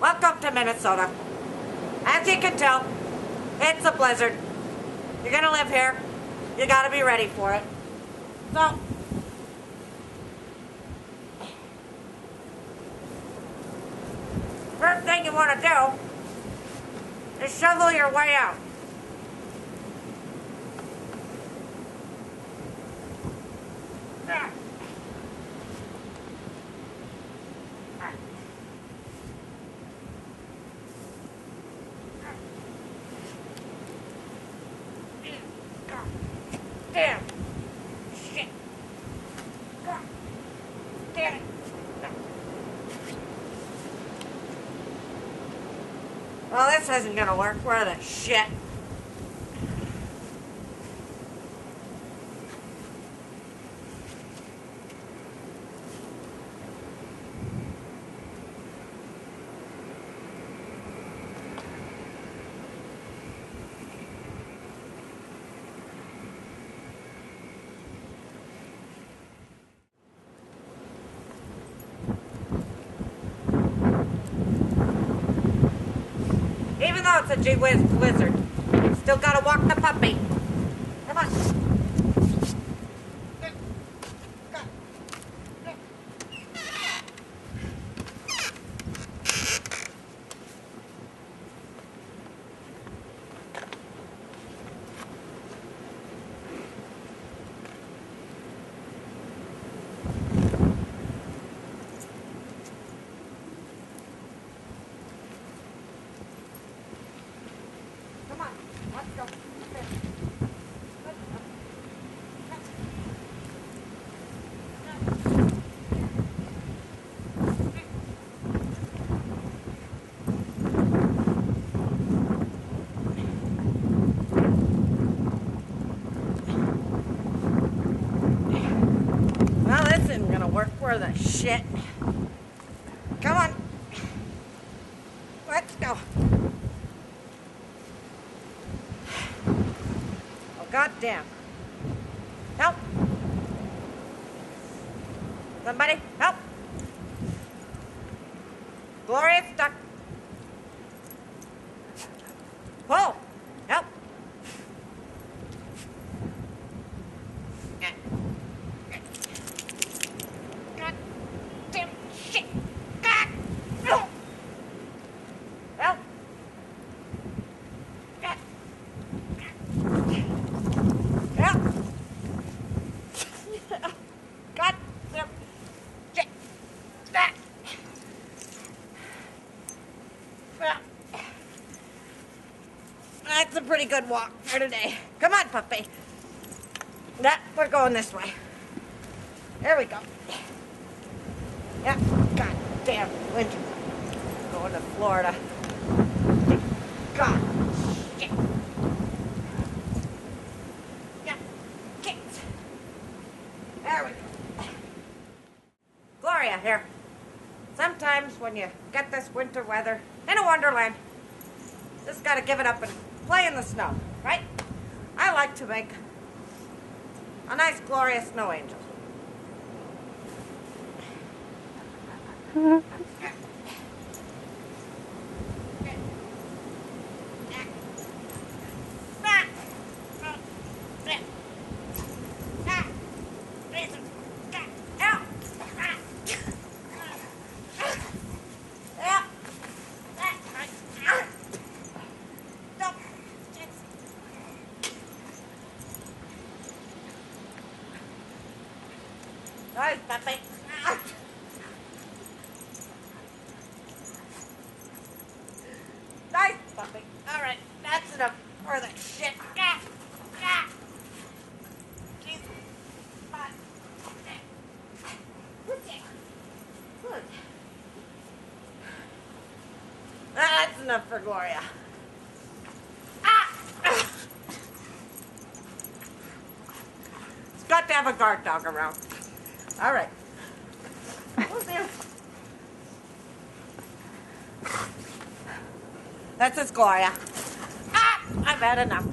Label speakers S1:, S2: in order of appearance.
S1: Welcome to Minnesota. As you can tell, it's a blizzard. You're gonna live here. You gotta be ready for it. So, first thing you want to do is shovel your way out. Damn. Shit. God damn it. Well, this isn't gonna work. Where the shit? Even though it's a gee whiz blizzard, still gotta walk the puppy. Come on. Come on, let's go. Well, this isn't gonna work for the shit. Come on. Let's go. Oh, goddamn. Help. Somebody, help. Gloria's stuck. Pull. Help. God damn shit. God. Help. God. Help. God damn shit. That. That's a pretty good walk for today. Come on, puppy. We're going this way. There we go. Yeah, god damn winter. Going to Florida. God shit. Yeah, kicks. There we go. Gloria here. Sometimes when you get this winter weather in a wonderland, just gotta give it up and play in the snow, right? I like to make a nice glorious snow angel. Nice, puppy. Nice, puppy. All right, that's enough for the shit. Jesus. Good. That's enough for Gloria. It's got to have a guard dog around. All right. Oh, there. That's it, Gloria. I've had enough.